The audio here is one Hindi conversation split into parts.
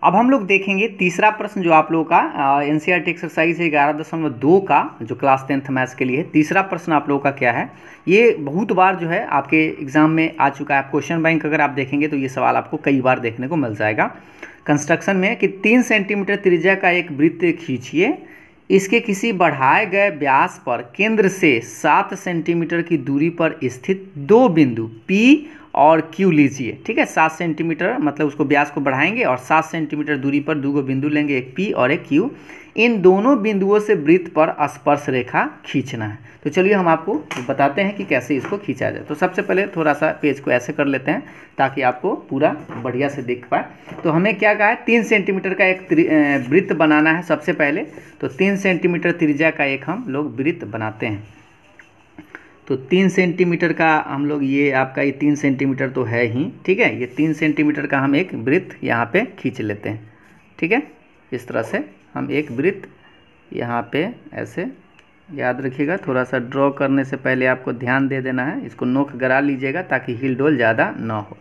अब हम लोग देखेंगे तीसरा प्रश्न जो आप लोगों का एनसीईआरटी एक्सरसाइज 11.2 का जो क्लास 10th मैथ्स के लिए है। तीसरा प्रश्न आप लोगों का क्या है, ये बहुत बार जो है आपके एग्जाम में आ चुका है। क्वेश्चन बैंक अगर आप देखेंगे तो ये सवाल आपको कई बार देखने को मिल जाएगा। कंस्ट्रक्शन में कि 3 सेंटीमीटर त्रिज्या का एक वृत्त खींचिए, इसके किसी बढ़ाए गए व्यास पर केंद्र से 7 सेंटीमीटर की दूरी पर स्थित दो बिंदु P और Q लीजिए। ठीक है, 7 सेंटीमीटर मतलब उसको व्यास को बढ़ाएंगे और 7 सेंटीमीटर दूरी पर दो बिंदु लेंगे, एक P और एक Q। इन दोनों बिंदुओं से वृत्त पर स्पर्श रेखा खींचना है। तो चलिए हम आपको बताते हैं कि कैसे इसको खींचा जाए। तो सबसे पहले थोड़ा सा पेज को ऐसे कर लेते हैं ताकि आपको पूरा बढ़िया से दिख पाए। तो हमें क्या कहा है, 3 सेंटीमीटर का एक वृत्त बनाना है सबसे पहले। तो 3 सेंटीमीटर त्रिज्या का एक हम लोग वृत्त बनाते हैं। तो 3 सेंटीमीटर का हम लोग, ये आपका ये 3 सेंटीमीटर तो है ही, ठीक है। ये 3 सेंटीमीटर का हम एक वृत्त यहाँ पे खींच लेते हैं। ठीक है, इस तरह से हम एक वृत्त यहाँ पे ऐसे, याद रखिएगा थोड़ा सा ड्रॉ करने से पहले आपको ध्यान दे देना है, इसको नोक गरा लीजिएगा ताकि हिल डोल ज़्यादा ना हो।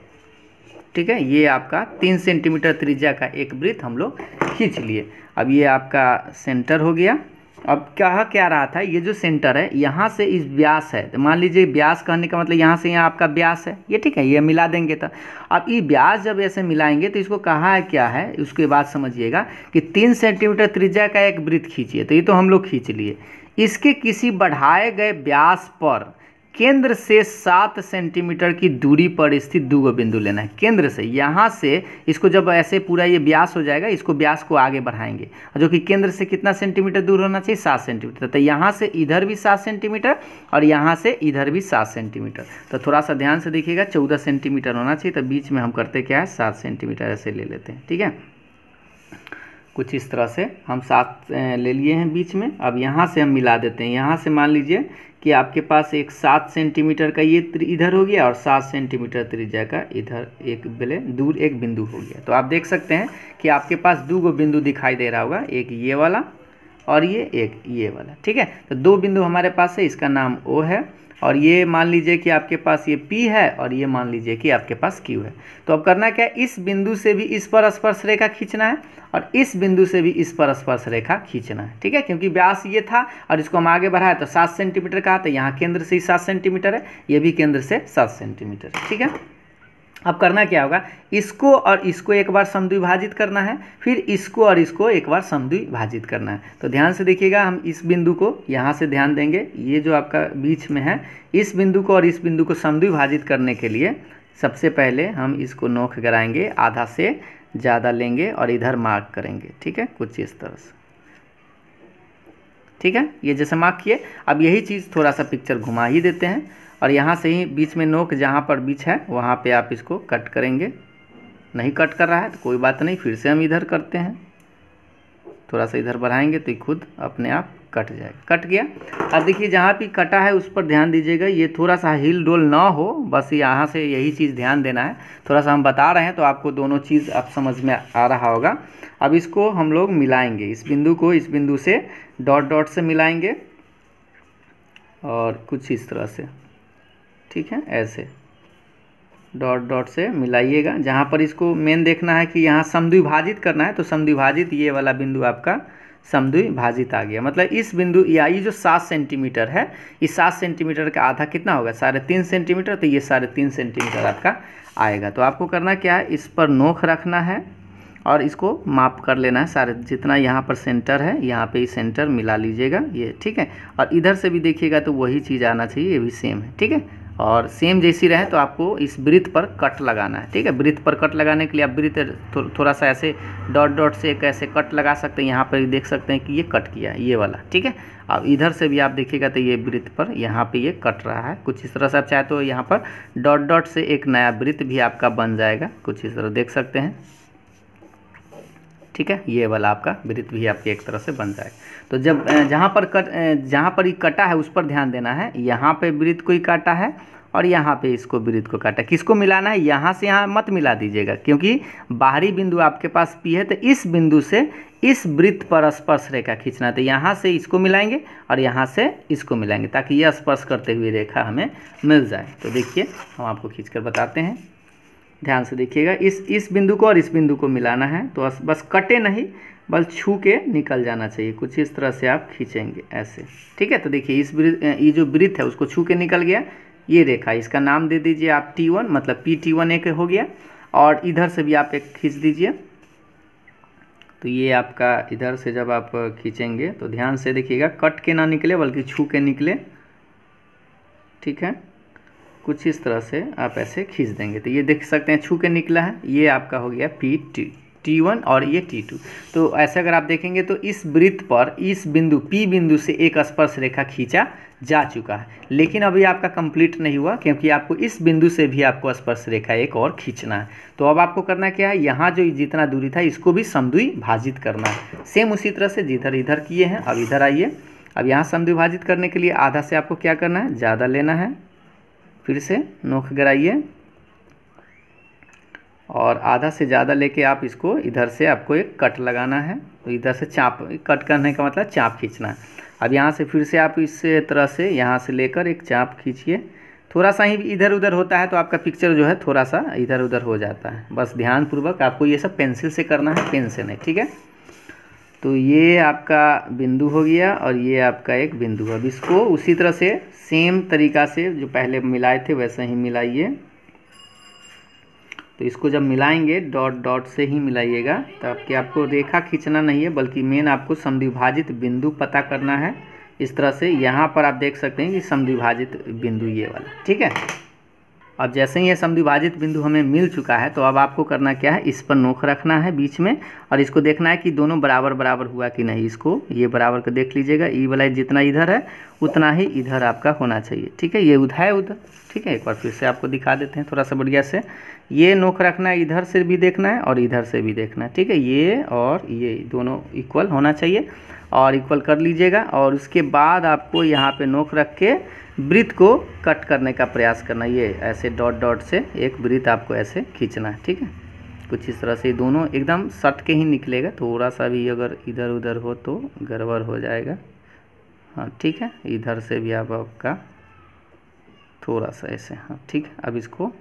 ठीक है, ये आपका 3 सेंटीमीटर त्रिज्या का एक वृत्त हम लोग खींच लिए। अब ये आपका सेंटर हो गया। अब क्या रहा था, ये जो सेंटर है यहाँ से इस व्यास है, तो मान लीजिए व्यास कहने का मतलब यहाँ से यहाँ आपका व्यास है, ये ठीक है, ये मिला देंगे। तो अब ये व्यास जब ऐसे मिलाएंगे तो इसको कहा है क्या है, उसके बाद समझिएगा कि 3 सेंटीमीटर त्रिज्या का एक वृत्त खींचिए। तो ये तो हम लोग खींच लिए। इसके किसी बढ़ाए गए व्यास पर केंद्र से 7 सेंटीमीटर की दूरी पर स्थित दो बिंदु लेना है। केंद्र से, यहाँ से इसको जब ऐसे पूरा ये व्यास हो जाएगा, इसको व्यास को आगे बढ़ाएंगे, जो कि केंद्र से कितना सेंटीमीटर दूर होना चाहिए, 7 सेंटीमीटर। तो यहाँ से इधर भी 7 सेंटीमीटर और यहाँ से इधर भी 7 सेंटीमीटर। तो थोड़ा सा ध्यान से देखिएगा, 14 सेंटीमीटर होना चाहिए। तो बीच में हम करते क्या है, 7 सेंटीमीटर ऐसे ले लेते हैं। ठीक है, कुछ इस तरह से हम 7 ले लिए हैं बीच में। अब यहाँ से हम मिला देते हैं। यहाँ से मान लीजिए कि आपके पास एक 7 सेंटीमीटर का ये इधर हो गया और 7 सेंटीमीटर त्रिज्या का इधर एक दूर एक बिंदु हो गया। तो आप देख सकते हैं कि आपके पास दो बिंदु दिखाई दे रहा होगा, एक ये वाला और एक ये वाला। ठीक है, तो दो बिंदु हमारे पास है, इसका नाम O है और ये मान लीजिए कि आपके पास ये P है और ये मान लीजिए कि आपके पास Q है। तो अब करना क्या है, इस बिंदु से भी इस पर स्पर्श रेखा खींचना है और इस बिंदु से भी इस पर स्पर्श रेखा खींचना है। ठीक है, क्योंकि व्यास ये था और इसको हम आगे बढ़ाए तो 7 सेंटीमीटर का, तो यहाँ केंद्र से ही 7 सेंटीमीटर है, ये भी केंद्र से 7 सेंटीमीटर है। ठीक है, अब करना क्या होगा, इसको और इसको एक बार समद्विभाजित करना है, फिर इसको और इसको एक बार समद्विभाजित करना है। तो ध्यान से देखिएगा, हम इस बिंदु को यहाँ से ध्यान देंगे, ये जो आपका बीच में है, इस बिंदु को और इस बिंदु को समद्विभाजित करने के लिए सबसे पहले हम इसको नोक कराएंगे, आधा से ज़्यादा लेंगे और इधर मार्क करेंगे। ठीक है, कुछ इस तरह से। ठीक है, ये जैसे मार्क किए, अब यही चीज़ थोड़ा सा पिक्चर घुमा ही देते हैं और यहाँ से ही बीच में नोक जहाँ पर बीच है वहाँ पे आप इसको कट करेंगे। नहीं कट कर रहा है तो कोई बात नहीं, फिर से हम इधर करते हैं, थोड़ा सा इधर बढ़ाएंगे तो ये खुद अपने आप कट जाएगा। कट गया। अब देखिए जहाँ भी कटा है उस पर ध्यान दीजिएगा, ये थोड़ा सा हिल डोल ना हो, बस यहाँ से यही चीज़ ध्यान देना है। थोड़ा सा हम बता रहे हैं तो आपको दोनों चीज़ अब समझ में आ रहा होगा। अब इसको हम लोग मिलाएंगे, इस बिंदु को इस बिंदु से डॉट डॉट से मिलाएंगे और कुछ इस तरह से। ठीक है, ऐसे डॉट डॉट से मिलाइएगा। जहाँ पर इसको मेन देखना है कि यहाँ समद्विभाजित करना है, तो समद्विभाजित ये वाला बिंदु आपका समद्विभाजित आ गया। मतलब इस बिंदु या ये जो 7 सेंटीमीटर है, इस 7 सेंटीमीटर का आधा कितना होगा, 3.5 सेंटीमीटर। तो ये 3.5 सेंटीमीटर आपका आएगा। तो आपको करना क्या है, इस पर नोक रखना है और इसको माप कर लेना है सारे, जितना यहाँ पर सेंटर है यहाँ पे सेंटर मिला लीजिएगा ये। ठीक है, और इधर से भी देखिएगा तो वही चीज़ आना चाहिए, ये भी सेम है। ठीक है, और सेम जैसी रहे तो आपको इस वृत्त पर कट लगाना है। ठीक है, वृत्त पर कट लगाने के लिए आप वृत्त थोड़ा सा ऐसे डॉट डॉट से एक ऐसे कट लगा सकते हैं। यहाँ पर देख सकते हैं कि ये कट किया है, ये वाला। ठीक है, अब इधर से भी आप देखिएगा तो ये वृत्त पर यहाँ पे ये कट रहा है। कुछ इस तरह से आप चाहे तो यहाँ पर डॉट डॉट से एक नया वृत्त भी आपका बन जाएगा, कुछ इस तरह देख सकते हैं। ठीक है, ये वाला आपका वृत्त भी आपके एक तरह से बन जाएगा। तो जब जहाँ पर ये कटा है उस पर ध्यान देना है। यहाँ पे वृत्त को ही काटा है और यहाँ पे इसको वृत्त को काटा। किसको मिलाना है, यहाँ से यहाँ मत मिला दीजिएगा, क्योंकि बाहरी बिंदु आपके पास P है, तो इस बिंदु से इस वृत्त पर स्पर्श रेखा खींचना है। तो यहाँ से इसको मिलाएंगे और यहाँ से इसको मिलाएंगे ताकि यह स्पर्श करते हुए रेखा हमें मिल जाए। तो देखिए हम आपको खींच कर बताते हैं। ध्यान से देखिएगा, इस बिंदु को और इस बिंदु को मिलाना है, तो बस कटे नहीं, बस छू के निकल जाना चाहिए। कुछ इस तरह से आप खींचेंगे ऐसे, ठीक है। तो देखिए ये जो वृत्त है उसको छू के निकल गया ये रेखा, इसका नाम दे दीजिए आप T1, मतलब PT1 एक हो गया। और इधर से भी आप एक खींच दीजिए, तो ये आपका इधर से जब आप खींचेंगे तो ध्यान से देखिएगा, कट के ना निकले बल्कि छू के निकले, ठीक है। कुछ इस तरह से आप ऐसे खींच देंगे तो ये देख सकते हैं छू के निकला है, ये आपका हो गया T1 और ये T2। तो ऐसे अगर आप देखेंगे तो इस वृत्त पर इस बिंदु P बिंदु से एक स्पर्श रेखा खींचा जा चुका है, लेकिन अभी आपका कंप्लीट नहीं हुआ, क्योंकि आपको इस बिंदु से भी आपको स्पर्श रेखा एक और खींचना है। तो अब आपको करना क्या है, यहाँ जो जितना दूरी था इसको भी समद्विभाजित करना है, सेम उसी तरह से जिधर इधर किए हैं। अब इधर आइए, अब यहाँ समद्विभाजित करने के लिए आधा से आपको क्या करना है, ज़्यादा लेना है, फिर से नोक गिराइए और आधा से ज़्यादा लेके आप इसको इधर से आपको एक कट लगाना है। तो इधर से चाप, कट करने का मतलब चाप खींचना है। अब यहाँ से फिर से आप इस तरह से यहाँ से लेकर एक चाप खींचिए, थोड़ा सा ही इधर उधर होता है तो आपका पिक्चर जो है थोड़ा सा इधर उधर हो जाता है। बस ध्यानपूर्वक आपको ये सब पेंसिल से करना है, पेन से नहीं, ठीक है। तो ये आपका बिंदु हो गया और ये आपका एक बिंदु। अब इसको उसी तरह से सेम तरीका से जो पहले मिलाए थे वैसे ही मिलाइए। तो इसको जब मिलाएंगे डॉट डॉट से ही मिलाइएगा, तब कि आपको रेखा खींचना नहीं है बल्कि मेन आपको समद्विभाजित बिंदु पता करना है। इस तरह से यहाँ पर आप देख सकते हैं कि समद्विभाजित बिंदु ये वाला, ठीक है। अब जैसे ही ये समद्विभाजित बिंदु हमें मिल चुका है तो अब आपको करना क्या है, इस पर नोक रखना है बीच में और इसको देखना है कि दोनों बराबर बराबर हुआ कि नहीं। इसको ये बराबर को देख लीजिएगा, ई वाला जितना इधर है उतना ही इधर आपका होना चाहिए, ठीक है। ये उधर है उधर, ठीक है। एक बार फिर से आपको दिखा देते हैं थोड़ा सा बढ़िया से। ये नोक रखना है, इधर से भी देखना है और इधर से भी देखना है, ठीक है। ये और ये दोनों इक्वल होना चाहिए और इक्वल कर लीजिएगा। और उसके बाद आपको यहाँ पे नोक रख के वृत्त को कट करने का प्रयास करना। ये ऐसे डॉट डॉट से एक वृत्त आपको ऐसे खींचना है, ठीक है। कुछ इस तरह से दोनों एकदम सट के ही निकलेगा, थोड़ा सा भी अगर इधर उधर हो तो गड़बड़ हो जाएगा। हाँ ठीक है, इधर से भी आप आपका थोड़ा सा ऐसे, हाँ ठीक है। अब इसको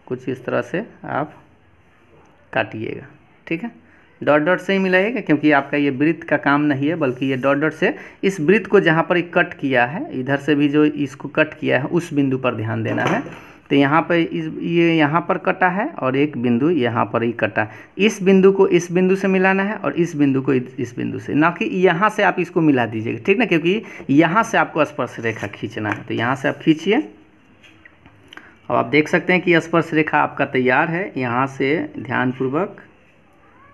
कुछ इस तरह से आप काटिएगा, ठीक है। डॉट डॉट से ही मिलाइएगा क्योंकि आपका ये वृत्त का काम नहीं है बल्कि ये डॉट डॉट से इस वृत्त को जहाँ पर कट किया है, इधर से भी जो इसको कट किया है उस बिंदु पर ध्यान देना है। तो यहाँ पर ये यहाँ पर कटा है और एक बिंदु यहाँ पर ही कटा। इस बिंदु को इस बिंदु से मिलाना है और इस बिंदु को इस बिंदु से, ना कि यहाँ से आप इसको मिला दीजिएगा, ठीक ना, क्योंकि यहाँ से आपको स्पर्श रेखा खींचना है। तो यहाँ से आप खींचिए। अब आप देख सकते हैं कि स्पर्श रेखा आपका तैयार है। यहाँ से ध्यानपूर्वक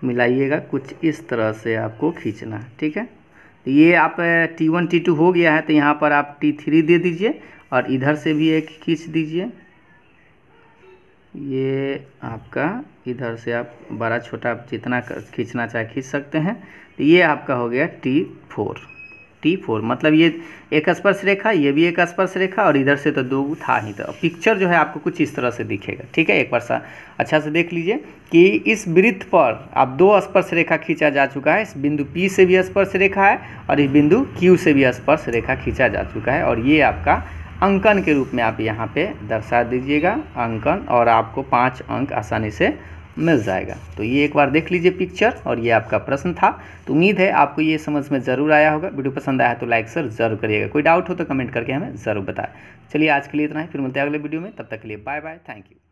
मिलाइएगा, कुछ इस तरह से आपको खींचना है, ठीक है। ये आप T1 T2 हो गया है तो यहाँ पर आप T3 दे दीजिए और इधर से भी एक खींच दीजिए। ये आपका इधर से आप बड़ा छोटा जितना खींचना चाहे खींच सकते हैं। तो ये आपका हो गया T4 मतलब ये एक स्पर्श रेखा, ये भी एक स्पर्श रेखा और इधर से तो दो था ही। तो पिक्चर जो है आपको कुछ इस तरह से दिखेगा, ठीक है। एक बार अच्छा से देख लीजिए कि इस वृत्त पर अब दो स्पर्श रेखा खींचा जा चुका है। इस बिंदु P से भी स्पर्श रेखा है और इस बिंदु Q से भी स्पर्श रेखा खींचा जा चुका है। और ये आपका अंकन के रूप में आप यहाँ पे दर्शा दीजिएगा अंकन, और आपको 5 अंक आसानी से मिल जाएगा। तो ये एक बार देख लीजिए पिक्चर, और ये आपका प्रश्न था। तो उम्मीद है आपको ये समझ में ज़रूर आया होगा। वीडियो पसंद आया तो लाइक शेयर जरूर करिएगा। कोई डाउट हो तो कमेंट करके हमें ज़रूर बताएं। चलिए आज के लिए इतना ही, फिर मिलते हैं अगले वीडियो में। तब तक के लिए बाय बाय, थैंक यू।